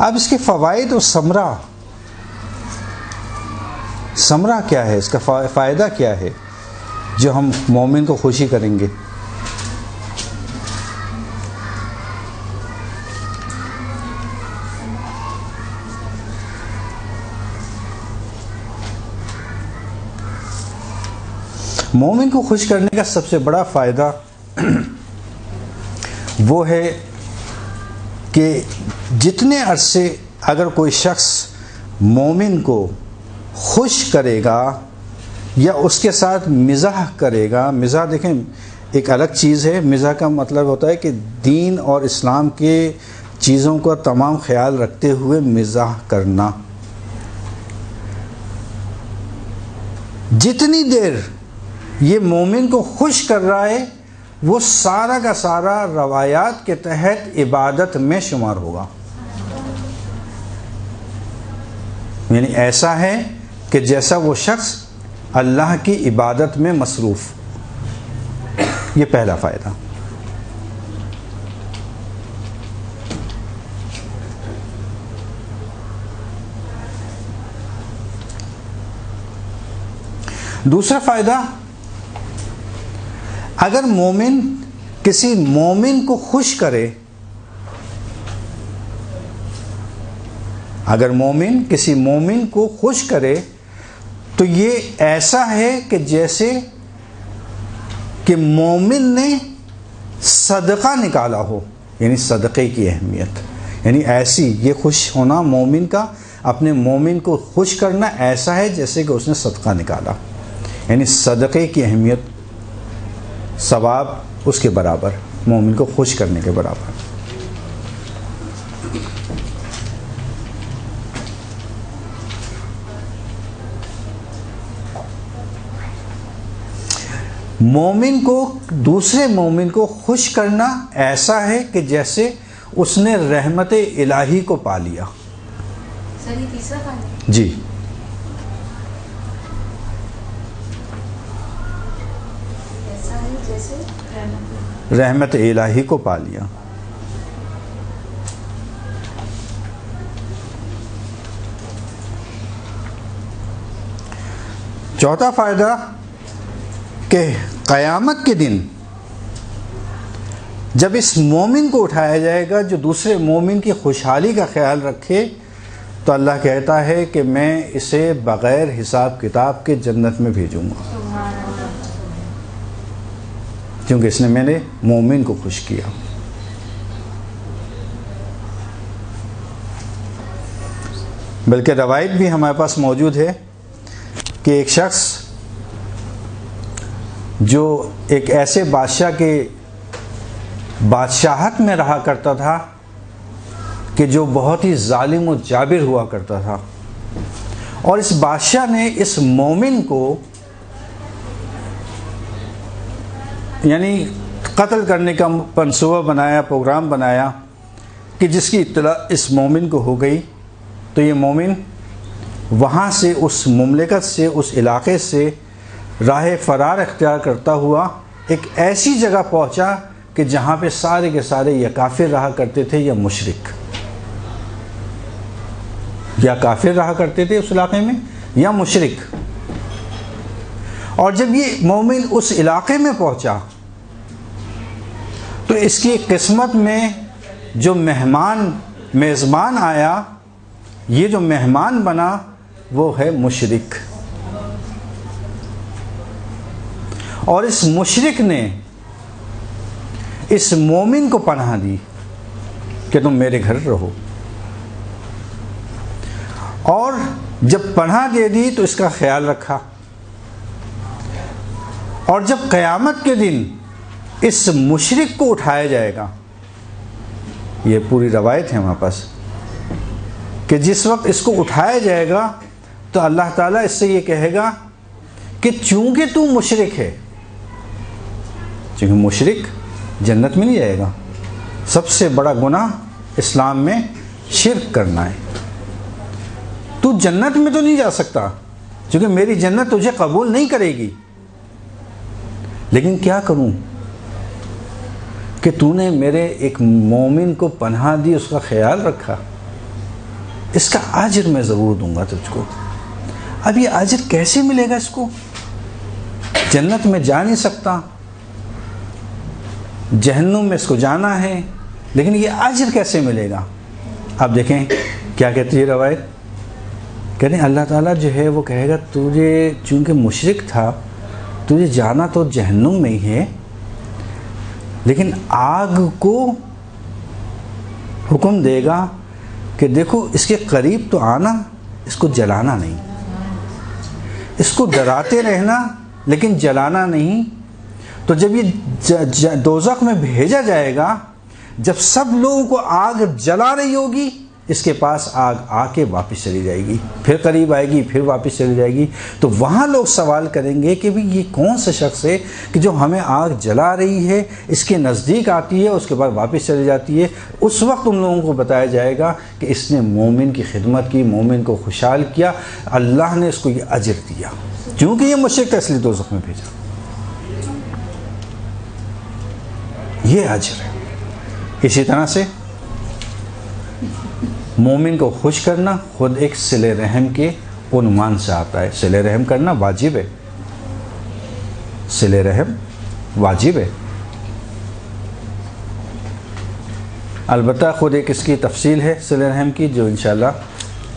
اب اس کے فوائد اور ثمرہ کیا ہے، اس کا فائدہ کیا ہے جو ہم مومن کو خوشی کریں گے؟ مومن کو خوش کرنے کا سب سے بڑا فائدہ وہ ہے کہ جتنے عرصے اگر کوئی شخص مومن کو خوش کرے گا یا اس کے ساتھ مزاح کرے گا، مزاح دیکھیں ایک الگ چیز ہے، مزاح کا مطلب ہوتا ہے کہ دین اور اسلام کے چیزوں کا تمام خیال رکھتے ہوئے مزاح کرنا۔ جتنی دیر یہ مومن کو خوش کر رہا ہے وہ سارا کا سارا روایات کے تحت عبادت میں شمار ہوگا، یعنی ایسا ہے کہ جیسا وہ شخص اللہ کی عبادت میں مصروف۔ یہ پہلا فائدہ۔ دوسرا فائدہ، اگر مومن کسی مومن کو خوش کرے، اگر مومن کسی مومن کو خوش کرے تو یہ ایسا ہے کہ جیسے کہ مومن نے صدقہ نکالا ہو، یعنی صدقے کی اہمیت، یعنی ایسی یہ خوش ہونا مومن کا، اپنے مومن کو خوش کرنا ایسا ہے جیسے کہ اس نے صدقہ نکالا، یعنی صدقے کی اہمیت، ثواب اس کے برابر، مومن کو خوش کرنے کے برابر۔ مومن کو دوسرے مومن کو خوش کرنا ایسا ہے کہ جیسے اس نے رحمت الہی کو پا لیا۔ سر یہ تیسرا کھانا جی، ایسا ہے جیسے رحمت الہی کو پا لیا۔ چوتھا فائدہ کہ قیامت کے دن جب اس مومن کو اٹھایا جائے گا جو دوسرے مومن کی خوشحالی کا خیال رکھے، تو اللہ کہتا ہے کہ میں اسے بغیر حساب کتاب کے جنت میں بھیجوں گا، کیونکہ اس نے میرے مومن کو خوش کیا۔ بلکہ روایت بھی ہمارے پاس موجود ہے کہ ایک شخص جو ایک ایسے بادشاہ کے بادشاہت میں رہا کرتا تھا کہ جو بہت ہی ظالم و جابر ہوا کرتا تھا، اور اس بادشاہ نے اس مومن کو یعنی قتل کرنے کا منصوبہ بنایا، پروگرام بنایا کہ جس کی اطلاع اس مومن کو ہو گئی تو یہ مومن وہاں سے، اس مملکت سے، اس علاقے سے راہ فرار اختیار کرتا ہوا ایک ایسی جگہ پہنچا کہ جہاں پہ سارے کے سارے یا کافر رہا کرتے تھے یا مشرک، یا کافر رہا کرتے تھے اس علاقے میں یا مشرک۔ اور جب یہ مومن اس علاقے میں پہنچا تو اس کی قسمت میں جو میزبان آیا، یہ جو مہمان بنا وہ ہے مشرک، اور اس مشرک نے اس مومن کو پناہ دی کہ تم میرے گھر رہو، اور جب پناہ دے دی تو اس کا خیال رکھا، اور جب قیامت کے دن اس مشرک کو اٹھایا جائے گا، یہ پوری روایت ہے ہمارے پاس کہ جس وقت اس کو اٹھایا جائے گا تو اللہ تعالیٰ اس سے یہ کہے گا کہ چونکہ تو مشرک ہے، چونکہ مشرک جنت میں نہیں جائے گا، سب سے بڑا گناہ اسلام میں شرک کرنا ہے، تو جنت میں تو نہیں جا سکتا چونکہ میری جنت تجھے قبول نہیں کرے گی، لیکن کیا کروں کہ تو نے میرے ایک مومن کو پناہ دی، اس کا خیال رکھا، اس کا اجر میں ضرور دوں گا تجھ کو۔ اب یہ اجر کیسے ملے گا؟ اس کو جنت میں جا نہیں سکتا، جہنم میں اس کو جانا ہے، لیکن یہ اجر کیسے ملے گا؟ اب دیکھیں کیا کہتی ہے روایت، کہتے ہیں اللہ تعالیٰ جو ہے وہ کہے گا تجھے چونکہ مشرک تھا تجھے جانا تو جہنم میں ہی ہے، لیکن آگ کو حکم دے گا کہ دیکھو اس کے قریب تو آنا، اس کو جلانا نہیں، اس کو ڈراتے رہنا لیکن جلانا نہیں۔ تو جب یہ دوزخ میں بھیجا جائے گا، جب سب لوگوں کو آگ جلا رہی ہوگی، اس کے پاس آگ آ کے واپس چلی جائے گی، پھر قریب آئے گی، پھر واپس چلی جائے گی، تو وہاں لوگ سوال کریں گے کہ بھی یہ کون سا شخص ہے کہ جو ہمیں آگ جلا رہی ہے، اس کے نزدیک آتی ہے، اس کے بعد واپس چلی جاتی ہے۔ اس وقت ان لوگوں کو بتایا جائے گا کہ اس نے مومن کی خدمت کی، مومن کو خوشحال کیا، اللہ نے اس کو یہ اجر دیا، کیونکہ یہ مشرک تھا اس لیے دوزخ میں بھیجا، یہ اجر ہے۔ اسی طرح سے مومن کو خوش کرنا خود ایک صلہ رحم کے عنوان سے آتا ہے۔ صلہ رحم کرنا واجب ہے، صلہ رحم واجب ہے، البتہ خود ایک اس کی تفصیل ہے صلہ رحم کی جو انشاءاللہ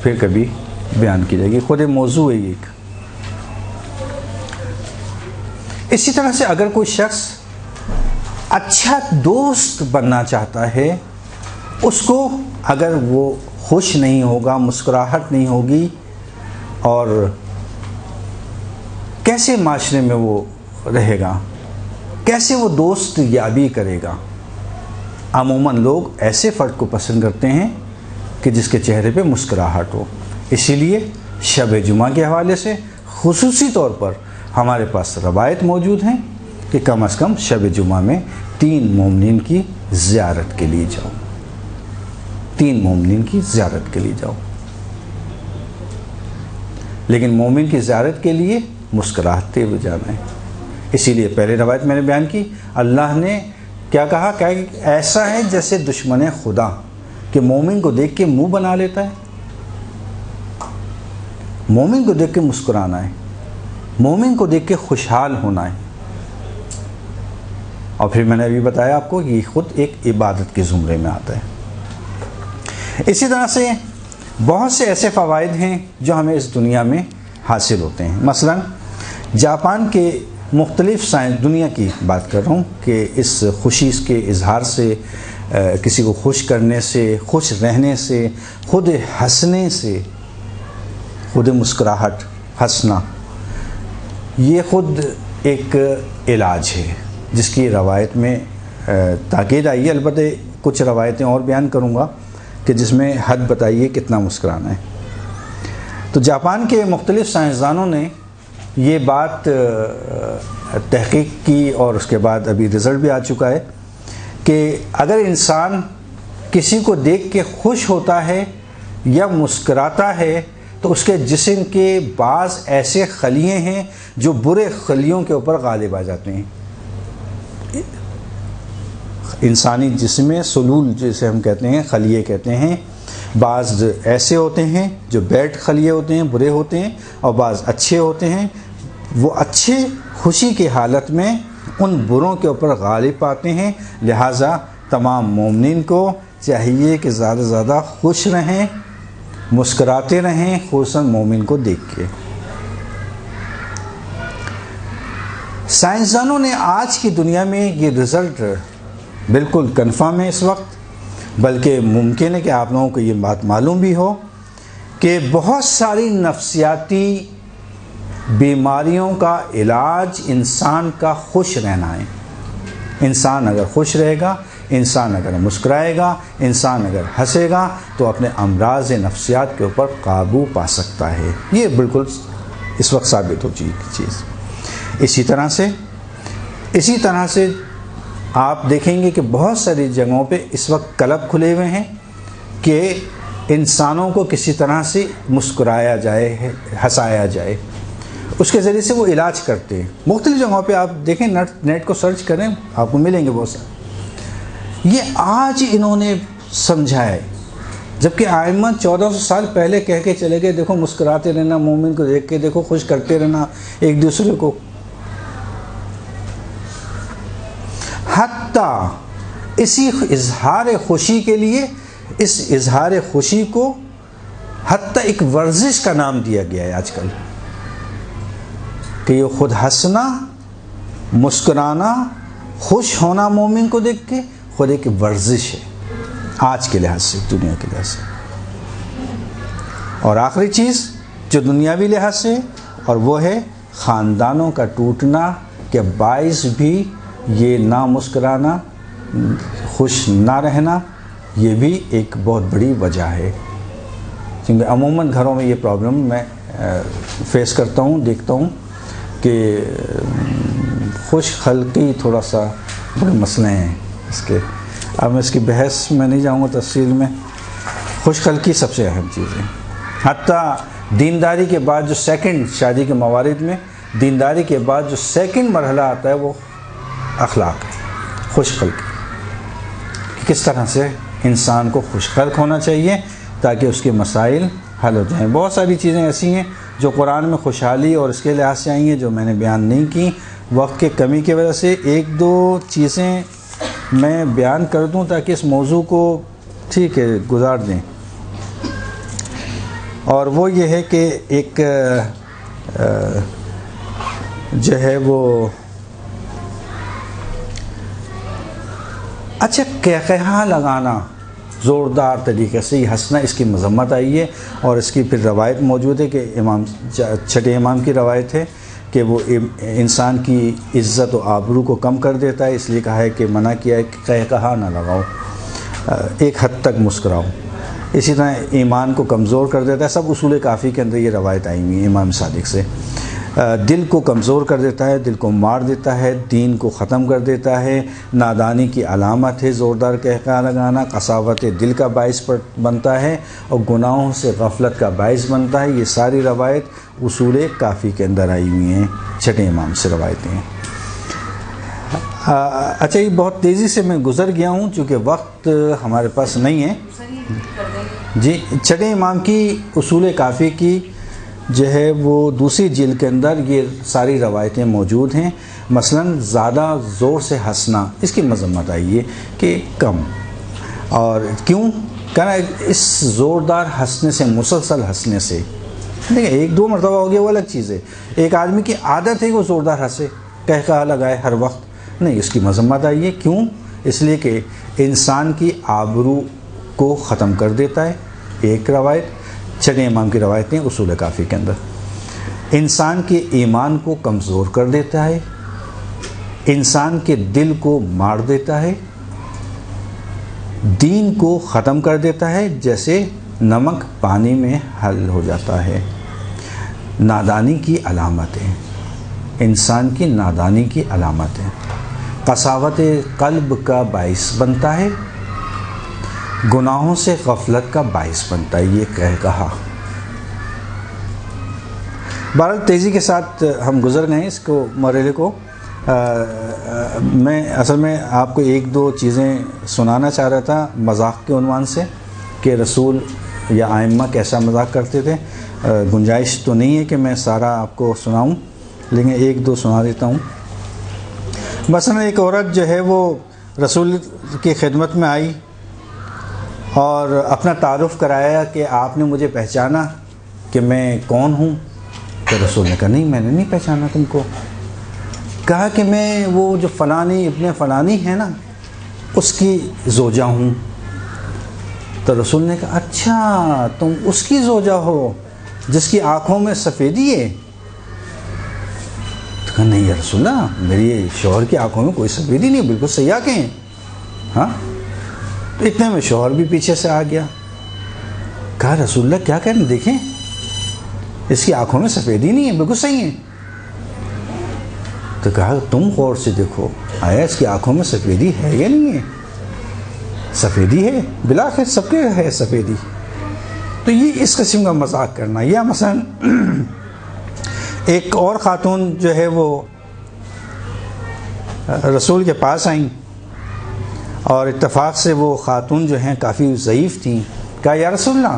پھر کبھی بیان کی جائے گی، خود موضوع ہے یہ۔ اسی طرح سے اگر کوئی شخص اچھا دوست بننا چاہتا ہے، اس کو اگر وہ خوش نہیں ہوگا، مسکراہٹ نہیں ہوگی، اور کیسے معاشرے میں وہ رہے گا، کیسے وہ دوست یابی کرے گا؟ عموماً لوگ ایسے فرد کو پسند کرتے ہیں کہ جس کے چہرے پہ مسکراہٹ ہو۔ اسی لیے شب جمعہ کے حوالے سے خصوصی طور پر ہمارے پاس روایت موجود ہیں کہ کم از کم شب جمعہ میں 3 مومنین کی زیارت کے لیے جاؤ، 3 مومنین کی زیارت کے لیے جاؤ۔ لیکن مومن کی زیارت کے لیے مسکراہتے ہوئے جانا ہے۔ اسی لیے پہلے روایت میں نے بیان کی، اللہ نے کیا کہا کہ ایسا ہے جیسے دشمن خدا کہ مومن کو دیکھ کے منہ بنا لیتا ہے، مومن کو دیکھ کے مسکرانا ہے، مومن کو دیکھ کے خوشحال ہونا ہے۔ اور پھر میں نے ابھی بتایا آپ کو کہ یہ خود ایک عبادت کے زمرے میں آتا ہے۔ اسی طرح سے بہت سے ایسے فوائد ہیں جو ہمیں اس دنیا میں حاصل ہوتے ہیں۔ مثلا جاپان کے مختلف دنیا کی بات کر رہا ہوں کہ اس خوشی کے اظہار سے، کسی کو خوش کرنے سے، خوش رہنے سے، خود ہنسنے سے، خود مسکراہٹ، ہنسنا، یہ خود ایک علاج ہے جس کی روایت میں تاکید آئی ہے۔ البتہ کچھ روایتیں اور بیان کروں گا کہ جس میں حد بتائیے کتنا مسکرانا ہے۔ تو جاپان کے مختلف سائنسدانوں نے یہ بات تحقیق کی اور اس کے بعد ابھی رزلٹ بھی آ چکا ہے کہ اگر انسان کسی کو دیکھ کے خوش ہوتا ہے یا مسکراتا ہے تو اس کے جسم کے بعض ایسے خلیے ہیں جو برے خلیوں کے اوپر غالب آ جاتے ہیں۔ انسانی جسم میں سلول جسے ہم کہتے ہیں، خلیے کہتے ہیں، بعض ایسے ہوتے ہیں جو بیڈ خلیے ہوتے ہیں، برے ہوتے ہیں، اور بعض اچھے ہوتے ہیں۔ وہ اچھے خوشی کی حالت میں ان بروں کے اوپر غالب پاتے ہیں۔ لہٰذا تمام مومنین کو چاہیے کہ زیادہ سے زیادہ خوش رہیں، مسکراتے رہیں، خصوصاً مومن کو دیکھ کے۔ سائنسدانوں نے آج کی دنیا میں یہ رزلٹ بالکل کنفرم ہے اس وقت، بلکہ ممکن ہے کہ آپ لوگوں کو یہ بات معلوم بھی ہو کہ بہت ساری نفسیاتی بیماریوں کا علاج انسان کا خوش رہنا ہے۔ انسان اگر خوش رہے گا، انسان اگر مسکرائے گا، انسان اگر ہنسے گا تو اپنے امراض نفسیات کے اوپر قابو پا سکتا ہے۔ یہ بالکل اس وقت ثابت ہو چکی چیز۔ اسی طرح سے آپ دیکھیں گے کہ بہت ساری جگہوں پہ اس وقت کلب کھلے ہوئے ہیں کہ انسانوں کو کسی طرح سے مسکرایا جائے، ہنسایا جائے، اس کے ذریعے سے وہ علاج کرتے ہیں۔ مختلف جگہوں پہ آپ دیکھیں، نیٹ کو سرچ کریں، آپ کو ملیں گے بہت سارے۔ یہ آج انہوں نے سمجھا ہے، جبکہ ائمہ 1400 سال پہلے کہہ کے چلے گئے دیکھو مسکراتے رہنا، مومن کو دیکھ کے دیکھو خوش کرتے رہنا ایک دوسرے کو۔ حتیٰ اسی اظہار خوشی کے لیے، اس اظہار خوشی کو حتیٰ ایک ورزش کا نام دیا گیا ہے آج کل، کہ یہ خود ہنسنا، مسکرانا، خوش ہونا مومن کو دیکھ کے خود ایک ورزش ہے آج کے لحاظ سے، دنیا کے لحاظ سے۔ اور آخری چیز جو دنیاوی لحاظ سے، اور وہ ہے خاندانوں کا ٹوٹنا کے باعث بھی یہ نہ مسکرانا، خوش نہ رہنا، یہ بھی ایک بہت بڑی وجہ ہے۔ کیونکہ عموماً گھروں میں یہ پرابلم میں فیس کرتا ہوں، دیکھتا ہوں کہ خوش خلقی تھوڑا سا بڑے مسئلے ہیں اس کے۔ اب میں اس کی بحث میں نہیں جاؤں گا تفصیل میں۔ خوش خلقی سب سے اہم چیز ہے۔ حتیٰ دینداری کے بعد جو سیکنڈ، شادی کے موارد میں دینداری کے بعد جو سیکنڈ مرحلہ آتا ہے وہ اخلاق ہے، خوش خلقی۔ کس طرح سے انسان کو خوش خلق ہونا چاہیے تاکہ اس کے مسائل حل ہو جائیں۔ بہت ساری چیزیں ایسی ہیں جو قرآن میں خوشحالی اور اس کے لحاظ سے آئی ہیں جو میں نے بیان نہیں کی وقت کے کمی کی وجہ سے۔ ایک دو چیزیں میں بیان کر دوں تاکہ اس موضوع کو ٹھیک ہے گزار دیں، اور وہ یہ ہے کہ ایک جو ہے وہ اچھا قہقہہ لگانا زوردار طریقے سے یہ ہنسنا، اس کی مذمت آئی ہے، اور اس کی پھر روایت موجود ہے کہ امام چھٹے امام کی روایت ہے کہ وہ انسان کی عزت و آبرو کو کم کر دیتا ہے، اس لیے کہا ہے کہ منع کیا ہے کہ قہقہہ نہ لگاؤ، ایک حد تک مسکراؤ. اسی طرح ایمان کو کمزور کر دیتا ہے، سب اصول کافی کے اندر یہ روایت آئی ہوئی ہے امام صادق سے. دل کو کمزور کر دیتا ہے، دل کو مار دیتا ہے، دین کو ختم کر دیتا ہے، نادانی کی علامت ہے زوردار قہقہہ لگانا، قساوت دل کا باعث بنتا ہے، اور گناہوں سے غفلت کا باعث بنتا ہے. یہ ساری روایت اصول کافی کے اندر آئی ہوئی ہیں، چھٹے امام سے روایتیں ہیں. اچھا یہ بہت تیزی سے میں گزر گیا ہوں چونکہ وقت ہمارے پاس نہیں ہے. جی چھٹے امام کی اصول کافی کی جو ہے وہ دوسری جلد کے اندر یہ ساری روایتیں موجود ہیں. مثلا زیادہ زور سے ہنسنا، اس کی مذمت آئی ہے کہ کم. اور کیوں کہنا اس زوردار ہنسنے سے، مسلسل ہنسنے سے، دیکھیں ایک دو مرتبہ ہو گیا وہ الگ چیز ہے، ایک آدمی کی عادت ہے کہ وہ زوردار ہنسے، قہقہہ لگائے ہر وقت، نہیں، اس کی مذمت آئی ہے. کیوں؟ اس لیے کہ انسان کی آبرو کو ختم کر دیتا ہے. ایک روایت چھٹے امام کی روایتیں اصول کافی کے اندر. انسان کے ایمان کو کمزور کر دیتا ہے، انسان کے دل کو مار دیتا ہے، دین کو ختم کر دیتا ہے جیسے نمک پانی میں حل ہو جاتا ہے. نادانی کی علامتیں، انسان کی نادانی کی علامتیں، قساوت قلب کا باعث بنتا ہے، گناہوں سے غفلت کا باعث بنتا ہے. یہ قہقہہ. بہرحال تیزی کے ساتھ ہم گزر گئے اس کو مرحلے کو. میں اصل میں آپ کو ایک دو چیزیں سنانا چاہ رہا تھا مذاق کے عنوان سے کہ رسول یا ائمہ کیسا مذاق کرتے تھے. گنجائش تو نہیں ہے کہ میں سارا آپ کو سناؤں، لیکن ایک دو سنا دیتا ہوں. مثلا ایک عورت جو ہے وہ رسول کی خدمت میں آئی اور اپنا تعارف کرایا کہ آپ نے مجھے پہچانا کہ میں کون ہوں. تو رسول نے کہا نہیں، میں نے نہیں پہچانا تم کو. کہا کہ میں وہ جو فلانی ابن فلانی ہے نا، اس کی زوجہ ہوں. تو رسول نے کہا اچھا تم اس کی زوجہ ہو جس کی آنکھوں میں سفیدی ہے؟ تو کہا نہیں یا رسول اللہ، میری شوہر کی آنکھوں میں کوئی سفیدی نہیں، بالکل سیاہ کے ہیں. ہاں. تو اتنے میں شوہر بھی پیچھے سے آ گیا. کہا رسول اللہ کیا کہنا، دیکھیں اس کی آنکھوں میں سفیدی نہیں ہے، بالکل صحیح ہے. تو کہا تم غور سے دیکھو آیا اس کی آنکھوں میں سفیدی ہے یا نہیں ہے. سفیدی ہے، بلاخر سب کے ہے سفیدی. تو یہ اس قسم کا مذاق کرنا. یا مثلا ایک اور خاتون جو ہے وہ رسول کے پاس آئیں اور اتفاق سے وہ خاتون جو ہیں کافی ضعیف تھیں. کہا یا رسول اللہ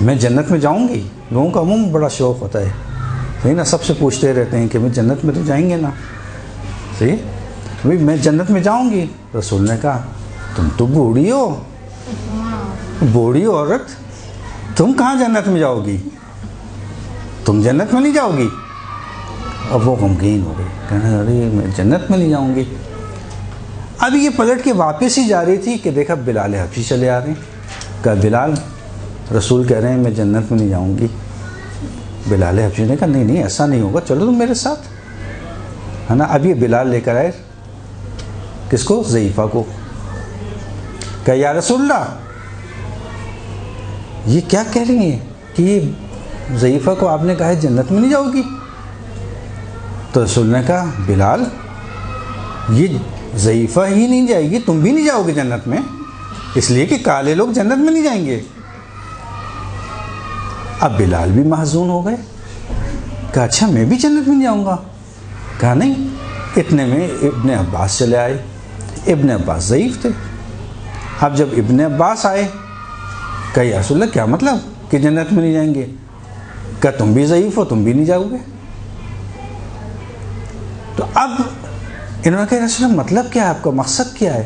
میں جنت میں جاؤں گی. لوگوں کا عموم بڑا شوق ہوتا ہے، صحیح نا، سب سے پوچھتے رہتے ہیں کہ میں جنت میں تو جائیں گے نا، صحیح بھائی میں جنت میں جاؤں گی. رسول نے کہا تم تو بوڑھی ہو، بوڑھی عورت تم کہاں جنت میں جاؤ گی، تم جنت میں نہیں جاؤ گی. اب وہ غمگین ہو گئی، کہنا ارے میں جنت میں نہیں جاؤں گی. اب یہ پلٹ کے واپس ہی جا رہی تھی کہ دیکھا بلال حبشی چلے آ رہے ہیں. کہا بلال رسول کہہ رہے ہیں میں جنت میں نہیں جاؤں گی. بلال حبشی نے کہا نہیں نہیں ایسا نہیں ہوگا، چلو تم میرے ساتھ، ہے نا. اب یہ بلال لے کر آئے کس کو، ضعیفہ کو. کہا یا رسول اللہ یہ کیا کہہ رہی ہیں کہ یہ ضعیفہ کو آپ نے کہا ہے جنت میں نہیں جاؤ گی. تو رسول نے کہا بلال یہ ضعیفہ ہی نہیں جائے گی، تم بھی نہیں جاؤ گے جنت میں، اس لیے کہ کالے لوگ جنت میں نہیں جائیں گے. اب بلال بھی محزون ہو گئے. کہا اچھا میں بھی جنت میں نہیں جاؤں گا. کہا نہیں. اتنے میں ابن عباس چلے آئے. ابن عباس ضعیف تھے. اب جب ابن عباس آئے کہا یا رسول اللہ کیا مطلب کہ جنت میں نہیں جائیں گے. کہا تم بھی ضعیف ہو، تم بھی نہیں جاؤ گے. تو اب انہوں نے کہا رسول اللہ مطلب کیا ہے آپ کا، مقصد کیا ہے.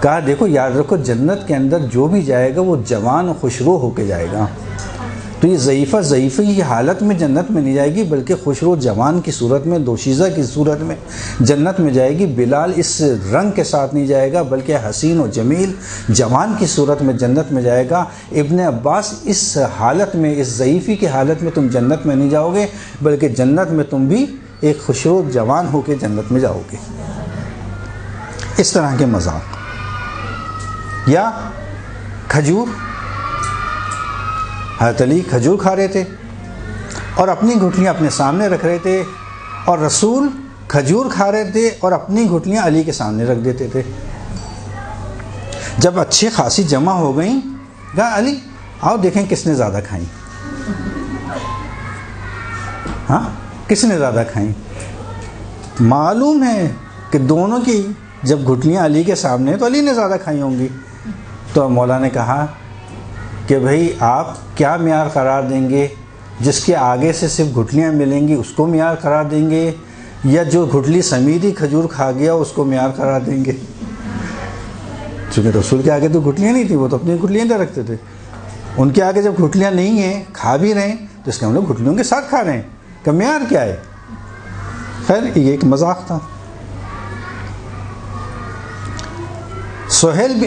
کہا دیکھو یاد رکھو جنت کے اندر جو بھی جائے گا وہ جوان و خوشبو ہو کے جائے گا. تو یہ ضعیفہ کی حالت میں جنت میں نہیں جائے گی، بلکہ خوشرو جوان کی صورت میں، دوشیزہ کی صورت میں جنت میں جائے گی۔ بلال اس رنگ کے ساتھ نہیں جائے گا، بلکہ حسین و جمیل جوان کی صورت میں جنت میں جائے گا۔ ابن عباس اس حالت میں، اس ضعیفی کی حالت میں تم جنت میں نہیں جاؤ گے، بلکہ جنت میں تم بھی ایک خوشرو جوان ہو کے جنت میں جاؤ گے۔ اس طرح کے مذاق یا کھجور، حضرت علی کھجور کھا رہے تھے اور اپنی گھٹلیاں اپنے سامنے رکھ رہے تھے، اور رسول کھجور کھا رہے تھے اور اپنی گھٹلیاں علی کے سامنے رکھ دیتے تھے۔ جب اچھی خاصی جمع ہو گئیں، کہا علی آؤ دیکھیں کس نے زیادہ کھائیں۔ ہاں، کس نے زیادہ کھائیں؟ معلوم ہے کہ دونوں کی جب گھٹلیاں علی کے سامنے تو علی نے زیادہ کھائی ہوں گی۔ تو مولا نے کہا کہ بھئی آپ کیا معیار قرار دیں گے؟ جس کے آگے سے صرف گھٹلیاں ملیں گی اس کو معیار قرار دیں گے، یا جو گھٹلی سمیت ہی کھجور کھا گیا اس کو معیار قرار دیں گے؟ چونکہ رسول کے آگے تو گھٹلیاں نہیں تھیں، وہ تو اپنی گھٹلیاں دے رکھتے تھے۔ ان کے آگے جب گھٹلیاں نہیں ہیں، کھا بھی رہے ہیں، تو اس کا ہم لوگ گھٹلیوں کے ساتھ کھا رہے ہیں، کہ معیار کیا ہے؟ خیر یہ ایک مذاق تھا۔ صہیب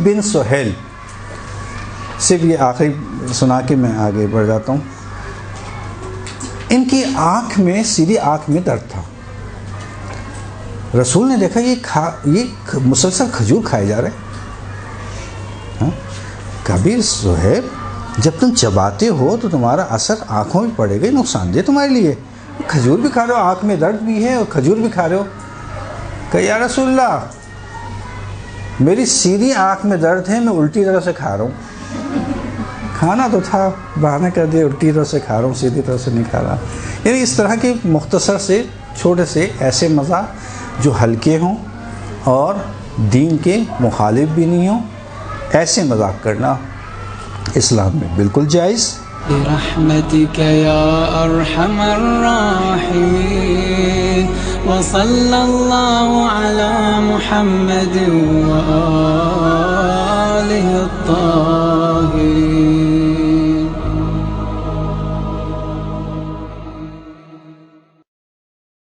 بن سہیل، صرف یہ آخری سنا کے میں آگے بڑھ جاتا ہوں۔ ان کی آنکھ میں، سیدھی آنکھ میں درد تھا۔ رسول نے دیکھا یہ مسلسل کھجور کھائے جا رہے ہیں۔ کبھی صہیب جب تم چباتے ہو تو تمہارا اثر آنکھوں میں پڑے گا، نقصان دہ تمہارے لیے، کھجور بھی کھا رہے ہو، آنکھ میں درد بھی ہے اور کھجور بھی کھا رہے ہو۔ کہ یا رسول اللہ میری سیدھی آنکھ میں درد ہے، میں الٹی طرح سے کھا رہا ہوں۔ کھانا تو تھا، بہانہ کر دیا الٹی طرح سے کھا رہا ہوں، سیدھی طرح سے نہیں کھا رہا۔ یعنی اس طرح کے مختصر سے چھوٹے سے ایسے مذاق جو ہلکے ہوں اور دین کے مخالف بھی نہیں ہوں، ایسے مذاق کرنا اسلام میں بالکل جائز۔ برحمتك يا أرحم الراحمين وصلى الله على محمد وآله الطاهرين۔